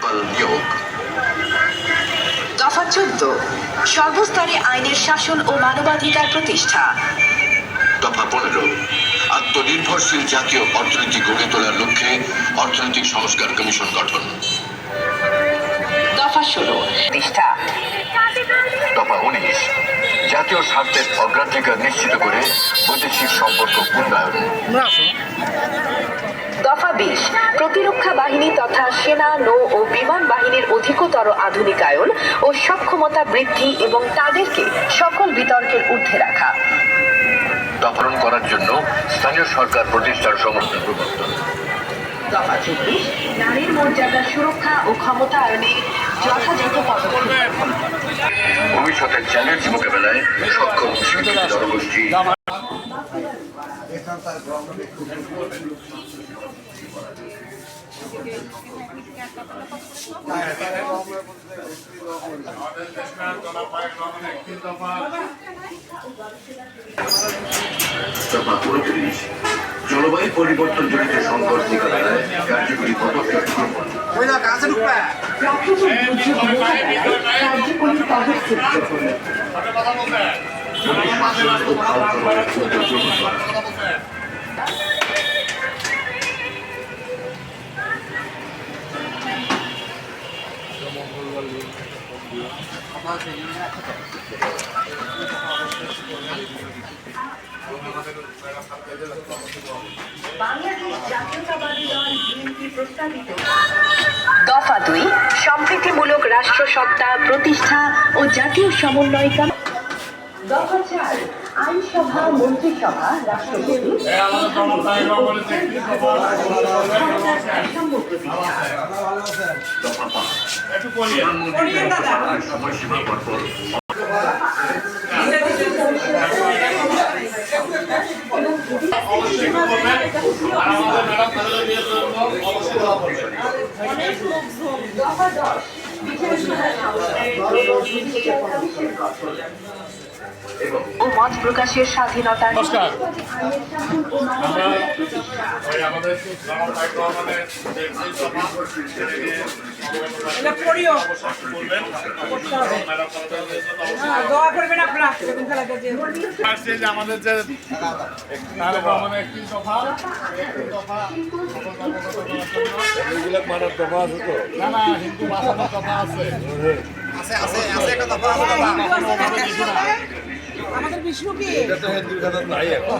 বহাল নিয়োগ। দফা 14, সর্বস্তরে আইনের শাসন ও মানবাধিকার প্রতিষ্ঠা। দফা 15, আত্মনির্ভরশীল জাতীয় অর্থনীতি গড়ে তোলার লক্ষ্যে অর্থনৈতিক সংস্কার কমিশন গঠন। দফা 16, প্রতিষ্ঠা। দফা 19, জাতীয় স্বার্থের অগ্রাধিকার নিশ্চিত করে বৈদেশিক সম্পর্ক উন্নয়ন। দফা 20, প্রতিরক্ষা বাহিনী তথা সেনা, নৌ ও বিমান বাহিনীর অধিকতর আধুনিকায়ন ও সক্ষমতা বৃদ্ধি এবং তাদেরকে সকল বিতর্কের ঊর্ধ্বে রাখা। দফারণ করার জন্য স্থানীয় সরকার প্রতিষ্ঠার সমর্থন প্রবর্তন। দফা 24, নারীর মর্যাদার সুরক্ষা ও ক্ষমতায়নে যথাযথ পদক্ষেপ গ্রহণ। ভবিষ্যতের চ্যালেঞ্জ মোকাবেলায় সক্ষম শিক্ষিত জনগোষ্ঠী। দফা 29, জলবায়ু পরিবর্তন জনিত সংকট মোকাবেলায় কার্যকরী পদক্ষেপ গ্রহণ। কার্যকরী পদক্ষেপ গ্রহণ। নদী শাসন ও খাল খননের উদ্যোগ গ্রহণ করা। বাংলাদেশ জাতীয়তাবাদী দল বিএনপি প্রস্তাবিত দফা 2, সম্প্রীতিমূলক রাষ্ট্রসত্তা প্রতিষ্ঠা ও জাতীয় সমন্বয়। দফা 4, আইনসভা, মন্ত্রিসভা, রাষ্ট্রপতি দফা 5, প্রধানমন্ত্রী সময়সীমা পরপর দফা 10, ও মত প্রকাশের স্বাধীনতা। আমাদের যে একটি দফা মানার দফা আছে তো না হিন্দু ভাষার দফা আছে আমাদের বিষ্ণু কি এটা তো হিন্দুর কথা নাই এখন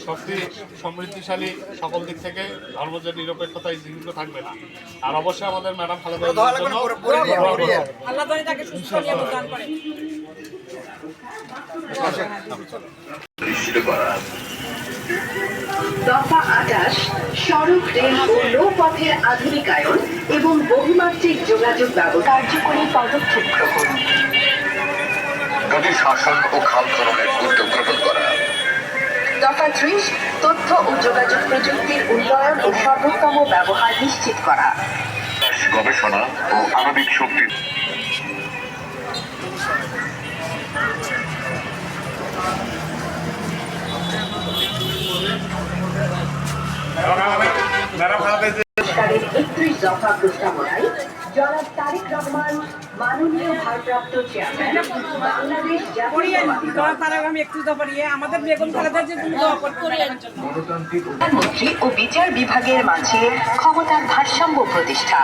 শক্তি সমৃদ্ধিশালী সকল দিক থেকে ধর্মজের নিরপেক্ষতায় জীবিত থাকবে না। আর অবশ্যই আমাদের ম্যাডাম খালেদা আল্লাহ তাকে সুস্থ দান করে। নিশ্চিত করা। দফা 28, সড়ক, রেল ও নৌপথের আধুনিকায়ন এবং বহুমাত্রিক যোগাযোগ ব্যবস্থা। কার্যকরী পদক্ষেপ গ্রহণ। নদী শাসন ও খাল খননের উদ্যোগ গ্রহণ করা। দফা 30, তথ্য ও যোগাযোগ প্রযুক্তির উন্নয়ন ও সর্বোত্তম ব্যবহার নিশ্চিত করা। গবেষণা ও আণবিক শক্তি। সরকারের 31 দফা প্রস্তাবনায় জনাব তারেক রহমান, মাননীয় ভারপ্রাপ্ত চেয়ারম্যান, বাংলাদেশ জাতীয়তাবাদী দল আমাদের বেগম খালেদার যে প্রধানমন্ত্রী ও বিচার বিভাগের মাঝে ক্ষমতার ভারসাম্য প্রতিষ্ঠা।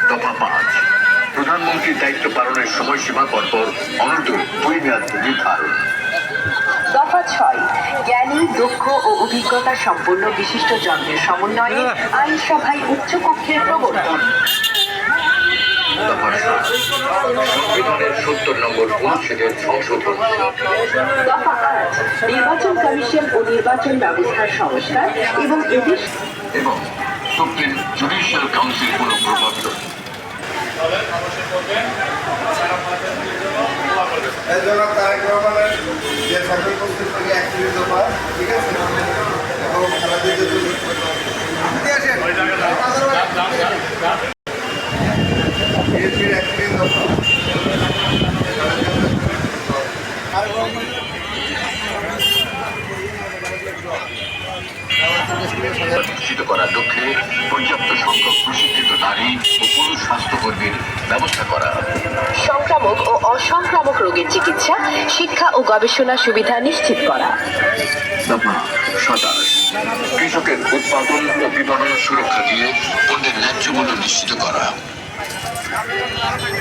দফা 5, প্রধানমন্ত্রীর দায়িত্ব পালনের সময়সীমা পরপর অনন্ত 2 মেয়াদ নির্ধারণ। দফা 6, জ্ঞানী, দক্ষ ও অভিজ্ঞতা সম্পন্ন বিশিষ্ট জনদের সমন্বয়ে আইনসভায় উচ্চকক্ষের প্রবর্তন। দফা 7, সংবিধানের 70 নম্বর অনুচ্ছেদের সংশোধন। দফা 8, নির্বাচন কমিশন ও নির্বাচন ব্যবস্থার সংস্কার এবং সুপ্রিম জুডিশিয়াল কাউন্সিল পুনঃপ্রবর্তন। এই জন্য তারেক রহমানের যে সকল প্রস্তুতি 31 দফা, ঠিক আছে, এবং খেলাধুলা বিএনপির 31 দফা নিশ্চিত করার লক্ষ্যে পর্যাপ্ত সংখ্যক প্রশিক্ষিত নারী ও পুরুষ স্বাস্থ্যকর্মীর ব্যবস্থা করা। সংক্রামক ও অসংক্রামক রোগের চিকিৎসা, শিক্ষা ও গবেষণা সুবিধা নিশ্চিত করা। দফা 27 কৃষকের উৎপাদন ও বিপণন সুরক্ষা দিয়ে পণ্যের ন্যায্য মূল্য নিশ্চিত করা।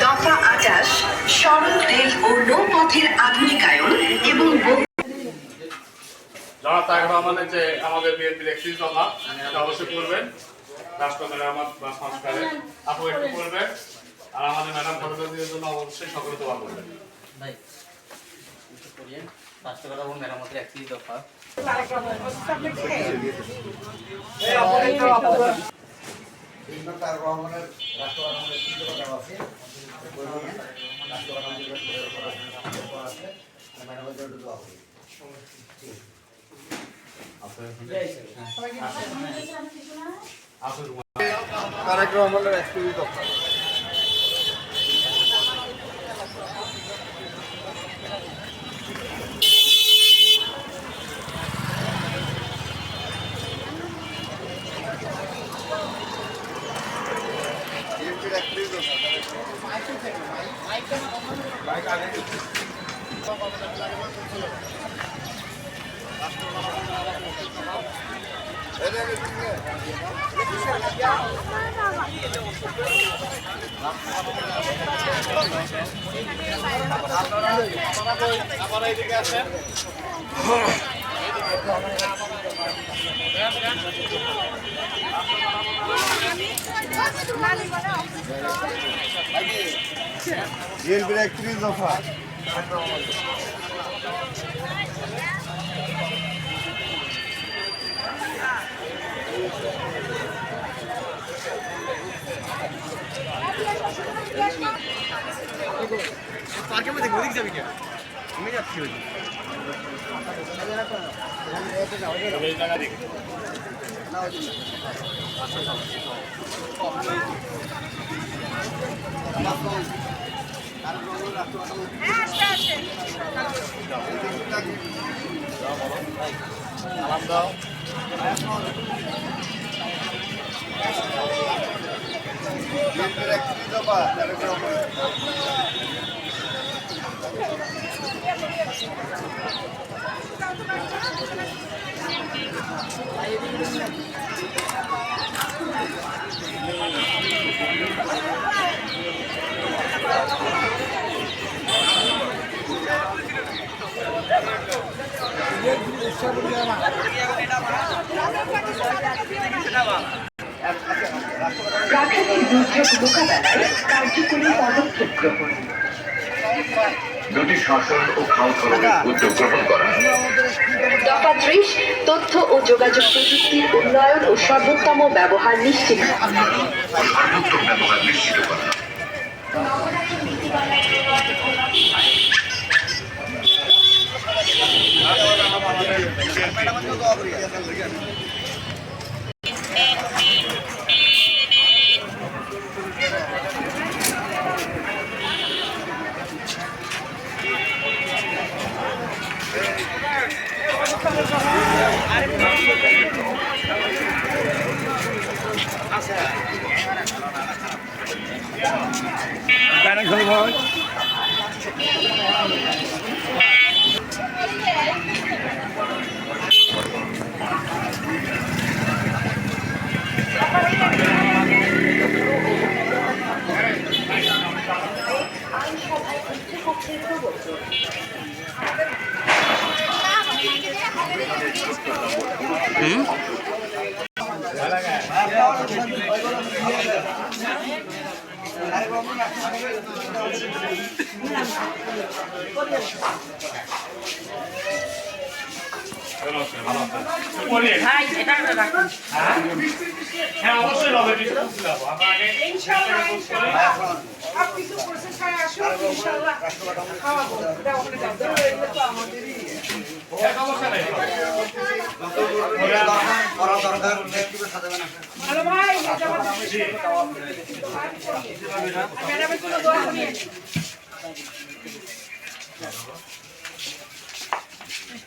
দফা 28 সড়ক, রেল ও নৌপথের আধুনিকায়ন এবং জনাব তারেক রহমানের যে আমাদের বিএনপির 31 দফা এটা অবশ্যই করবেন, রাষ্ট্র মেরামত বা সংস্কারে আপু একটু করবেন, আর আমাদের ম্যাডাম খালেদার জন্য অবশ্যই সকলে দোয়া করবেন। ভাই একটু করিয়ে রাষ্ট্রকতা এবং মেরামতের 31 দফা তারেক রহমানের রাষ্ট্রবাদের চিন্তা আছে, তারেক রহমানের 31 দফা আপনারা এদিকে আসেন। বিএনপির 31 দফা পার্কের মধ্যে ঘুরে যাবি কে আমি যাচ্ছি ওই এই জায়গা দেখি সালাম দাও। বিএনপির 31 দফা তারেক রহমান প্রাকৃতিক দুর্যোগ মোকাবেলায় কার্যকরী পদক্ষেপ গ্রহণ। দুটি শাসন ও খাল খননের উদ্যোগ গ্রহণ করা। দফা 30 তথ্য ও যোগাযোগ প্রযুক্তির উন্নয়ন ও সর্বোত্তম ব্যবহার নিশ্চিত সর্বোত্তম ব্যবহার নিশ্চিত করা। হ্যাঁ অবশ্যই হবে। ইনশাআল্লাহ, ইনশাআল্লাহ। আপনি তো প্রসেস আসুন। ইনশাআল্লাহ খাওয়াবো। দাও, ওখানে দাও। দাও, এগুলো তো আমাদেরই। সমস্যা নেই হ্যালো ভাই, ম্যাডামের জন্য দোয়া করিয়ে।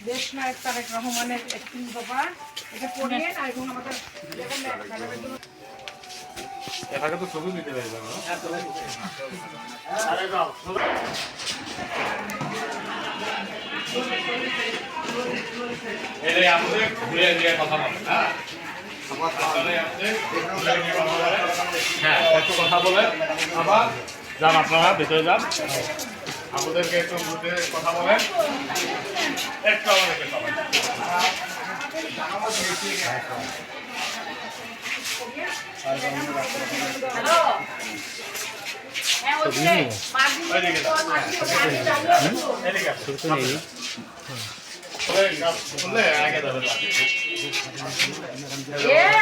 দেশ নায়ক তারেক রহমানের একটি দফা এটা পড়িয়ে এবং আমাদের ম্যাডামের জন্য এটাকে তো ছবি নিতে পারবে না আরে যাও এই আমাদের ঘুরে দিয়ে কথা বলেন হ্যাঁ হ্যাঁ একটু কথা বলে আবার যান আপনারা ভেতরে যান আমাদেরকে একটু গ্রুপে কথা বলেন একটু আমাদেরকে সবাই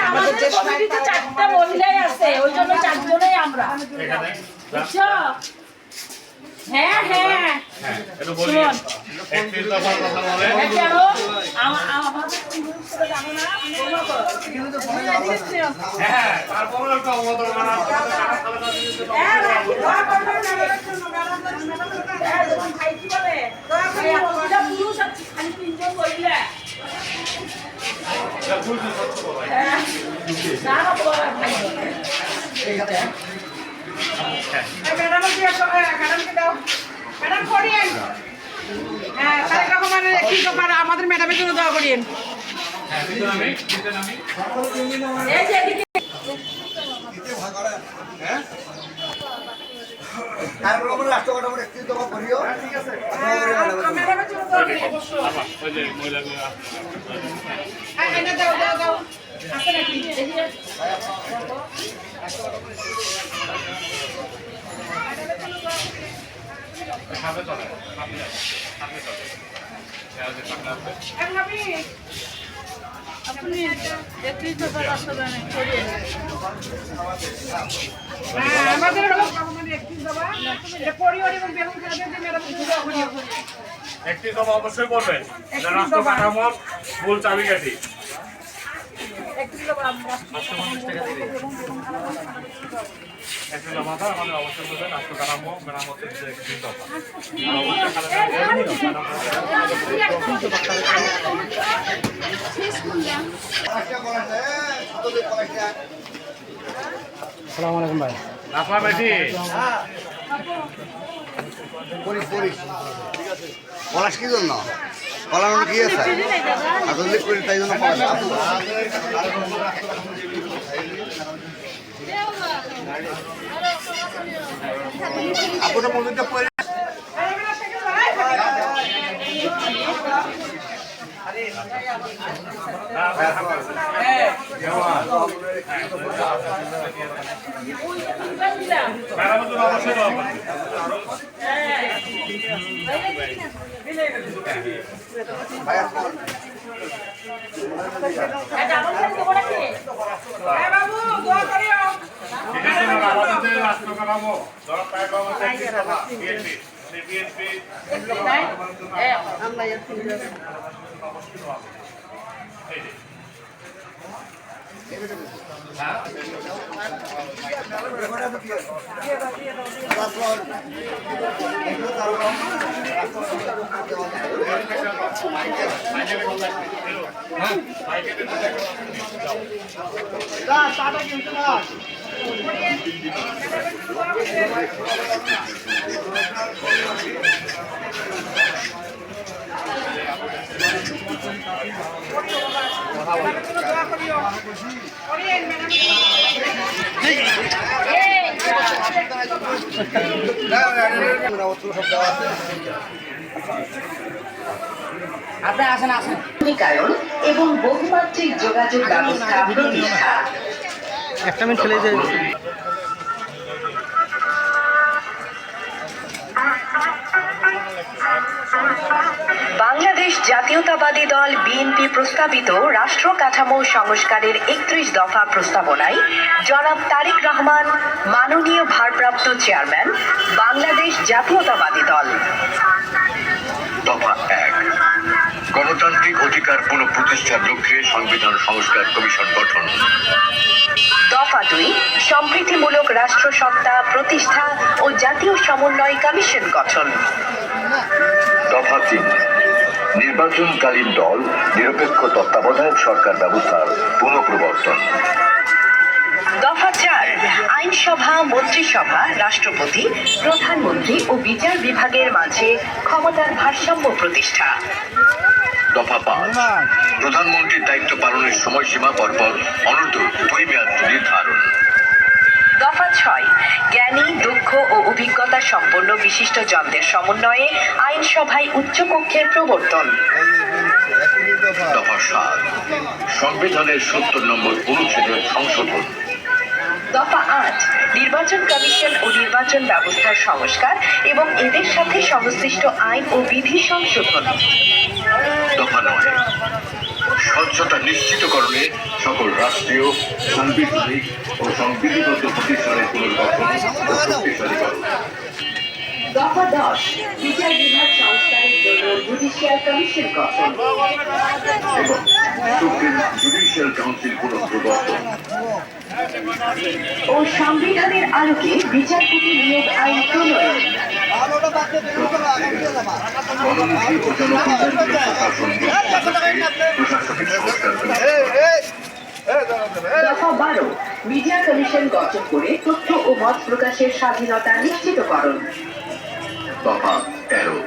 আমাদের কমিটিতে 4টা মহিলাই আছে ওই জন্য 4 জনেই আমরা বুঝছো হ্যাঁ হ্যাঁ একটু বলি একটু দফার কথা বলেন কেন আমাদের পুরুষরা জানো না হ্যাঁ তারপরে একটা অবদান ভাই কি বলে পুরুষ আছে খালি 3 জন বললে না না বলা ভাই ম্যাডামকে দাও ম্যাডাম করিয়েন হ্যাঁ তারেক রহমানের একটি দফা আমাদের ম্যাডামের জন্য দোয়া করিয়েন এই যে এদিকে ম্যাডামের জন্য দোয়া করিয়েন ওই যে মহিলাগুলো এটা দাও দাও দাও আছে নাকি সামনে চলে সামনে চলে ভাবি আপনি একটি দফা বাস্তবায়ন করিয়েন আমাদের হলো আমাদের একটি দফা এটা পরিবার এবং বেগম খালেদা জিয়া ম্যাডামের জন্য দোয়া করিয়েন একটি দফা অবশ্যই করবেন রাষ্ট্র কাঠামোর মূল চাবিকাঠি একটি দফা একটি দফাটা আমাদের অবশ্যই করবেন রাষ্ট্র কাঠামো মেরামতের যে একটি দফা আপনার বেটি পলাশ কি জন্য পলানো কি আছে আধুনিক করে তাই জন্য আপনার মন্দিরটা পরে মেরামতের জন্য অবশ্যই দফা বাবু দোয়া করিও আমাদের রাষ্ট্র কাঠামো ধরো প্রায় বিএনপি বিএনপি দোয়া করিও করিয়েন ম্যাডাম আধুনিকায়ন এবং বহুমাত্রিক যোগাযোগ ব্যবস্থা প্রতিষ্ঠা একটা মিনিট ফেলে যায় বাংলাদেশ জাতীয়তাবাদী দল বিএনপি প্রস্তাবিত রাষ্ট্র কাঠামো সংস্কারের 31 দফা প্রস্তাবনায় জনাব তারেক রহমান মাননীয় ভারপ্রাপ্ত চেয়ারম্যান বাংলাদেশ জাতীয়তাবাদী দল। দফা 1, গণতান্ত্রিক অধিকার পুনঃপ্রতিষ্ঠার লক্ষ্যে সংবিধান সংস্কার কমিশন গঠন। দফা 2, সম্প্রীতিমূলক রাষ্ট্রসত্তা প্রতিষ্ঠা ও জাতীয় সমন্বয় কমিশন গঠন। দফা 3, নির্বাচনকালীন দল নিরপেক্ষ তত্ত্বাবধায়ক সরকার ব্যবস্থার পুনঃপ্রবর্তন। দফা 4, আইনসভা, মন্ত্রিসভা, রাষ্ট্রপতি, প্রধানমন্ত্রী ও বিচার বিভাগের মাঝে ক্ষমতার ভারসাম্য প্রতিষ্ঠা। দফা 5, প্রধানমন্ত্রীর দায়িত্ব পালনের সময়সীমা পরপর অনূর্ধ্ব 2 মেয়াদ নির্ধারণ। দফা 6, জ্ঞানী, দক্ষ ও অভিজ্ঞতা সম্পন্ন বিশিষ্ট জনদের সমন্বয়ে আইনসভায় উচ্চকক্ষের প্রবর্তন। দফা 7, সংবিধানের 70 নম্বর অনুচ্ছেদের সংশোধন। দফা 8, নির্বাচন কমিশন ও নির্বাচন ব্যবস্থার সংস্কার এবং এদের সাথে সংশ্লিষ্ট আইন ও বিধি সংশোধন। দফা 9, স্বচ্ছতা নিশ্চিতকরণে সকল রাষ্ট্রীয়, সাংবিধানিক ও সংবিধিবদ্ধ প্রতিষ্ঠানের পুনর্গঠন ও শক্তিশালীকরণ। দফা 10, বিচার বিভাগ সংস্কারের জন্য জুডিশিয়াল কমিশন গঠন। এবং সুপ্রিম জুডিশিয়াল কাউন্সিল পুনঃপ্রবর্তন। ও সংবিধানের আলোকে বিচারপতি নিয়োগ আইন প্রণয়ন। গণমুখী ও জনকল্যাণমূলক প্রশাসন প্রশাসনিক সংস্কার দফা 12, মিডিয়া কমিশন গঠন করে তথ্য ও মত প্রকাশের স্বাধীনতা নিশ্চিতকরণ। দফা 13,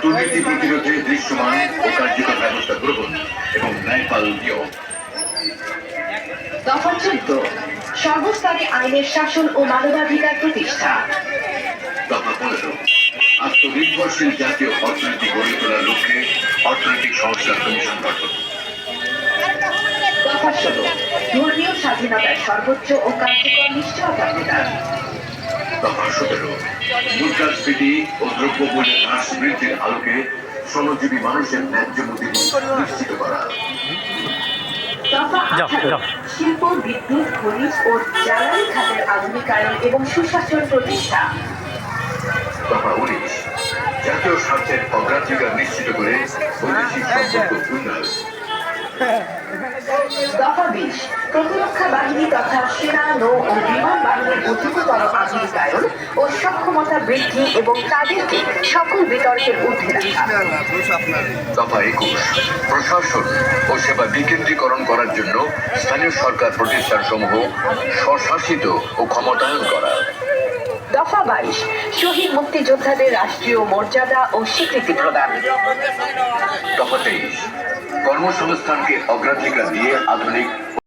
দুর্নীতি প্রতিরোধে দৃশ্যমান ও কার্যকর ব্যবস্থা গ্রহণ এবং ন্যায়পাল নিয়োগ। দফা 14, সর্বস্তরে আইনের শাসন ও মানবাধিকার প্রতিষ্ঠা। দফা 15, আত্মনির্ভরশীল জাতীয় অর্থনীতি গড়ে তোলার লক্ষ্যে অর্থনৈতিক সংস্কার কমিশন গঠন। দফা 16, ধর্মীয় স্বাধীনতার সর্বোচ্চ ও কার্যকর নিশ্চয়তা প্রদান। দফা 17, মুদ্রাস্ফীতি ও দ্রব্যমূল্যের হ্রাস বৃদ্ধির আলোকে শ্রমজীবী মানুষের ন্যায্য মজুরি নিশ্চিত করা। দফা 18, শিল্প, বিদ্যুৎ, খনিজ ও জ্বালানি খাতের আধুনিকায়ন এবং সুশাসন প্রতিষ্ঠা। দফা 19, জাতীয় স্বার্থের অগ্রাধিকার নিশ্চিত করে বৈদেশিক সম্পর্ক উন্নয়ন। দফা 20, প্রতিরক্ষা বাহিনী তথা সেনা, নৌ ও বিমান বাহিনীর অধিকতর আধুনিকায়ন ও সক্ষমতা বৃদ্ধি এবং তাদেরকে সকল বিতর্কের ঊর্ধ্বে রাখা। দফা 21, প্রশাসন ও সেবা বিকেন্দ্রীকরণ করার জন্য স্থানীয় সরকার প্রতিষ্ঠানসমূহ স্বশাসিত ও ক্ষমতায়ন করা। দফা 22, শহীদ মুক্তিযোদ্ধাদের রাষ্ট্রীয় মর্যাদা ও স্বীকৃতি প্রদান। দফা 23, কর্মসংস্থানকে অগ্রাধিকার দিয়ে আধুনিক